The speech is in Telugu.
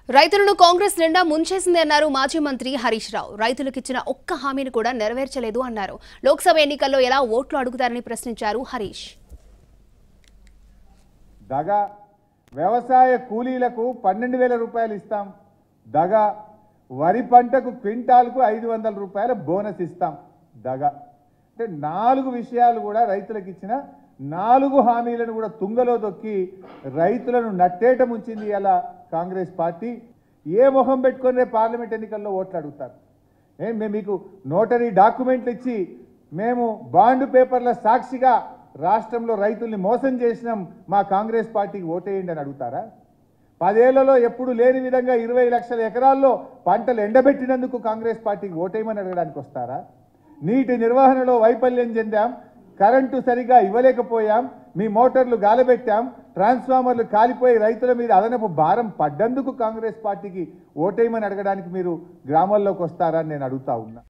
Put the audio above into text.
రైతులను కాంగ్రెస్ నిండా ముంచేసింది అన్నారు మాజీ మంత్రి హరీష్ రావు. రైతులకు ఇచ్చిన ఒక్క హామీని కూడా నెరవేర్చలేదు అన్నారు. లోక్సభ ఎన్నికల్లో ఎలా ఓట్లు అడుగుతారని ప్రశ్నించారు హరీష్. దగా వ్యవసాయ కూలీలకు 12,000 రూపాయలు ఇస్తాం. దగా వరి పంటకు క్వింటాల్కు 500 రూపాయల బోనస్ ఇస్తాం. దగా అంటే 4 విషయాలు కూడా రైతులకు ఇచ్చిన 4 హామీలను కూడా తుంగలో దొక్కి రైతులను నట్టేట ముంచింది. ఇలా కాంగ్రెస్ పార్టీ ఏ మొహం పెట్టుకునే పార్లమెంట్ ఎన్నికల్లో ఓట్లు అడుగుతారు? మేము మీకు నోటరీ డాక్యుమెంట్లు ఇచ్చి మేము బాండ్ పేపర్ల సాక్షిగా రాష్ట్రంలో రైతుల్ని మోసం చేసినాం, మా కాంగ్రెస్ పార్టీకి ఓటేయండి అని అడుగుతారా? 10 ఏళ్లలో ఎప్పుడు లేని విధంగా 20 లక్షల ఎకరాల్లో పంటలు ఎండబెట్టినందుకు కాంగ్రెస్ పార్టీకి ఓటేయమని అడగడానికి వస్తారా? నీటి నిర్వహణలో వైఫల్యం చెందాం, కరెంటు సరిగా ఇవ్వలేకపోయాం, మీ మోటార్లు గాలబెట్టాం, ట్రాన్స్ఫార్మర్లు కాలిపోయి రైతుల మీద అదనపు భారం పడ్డందుకు కాంగ్రెస్ పార్టీకి ఓటేయమని అడగడానికి మీరు గ్రామాల్లోకి వస్తారని నేను అడుగుతా ఉన్నా.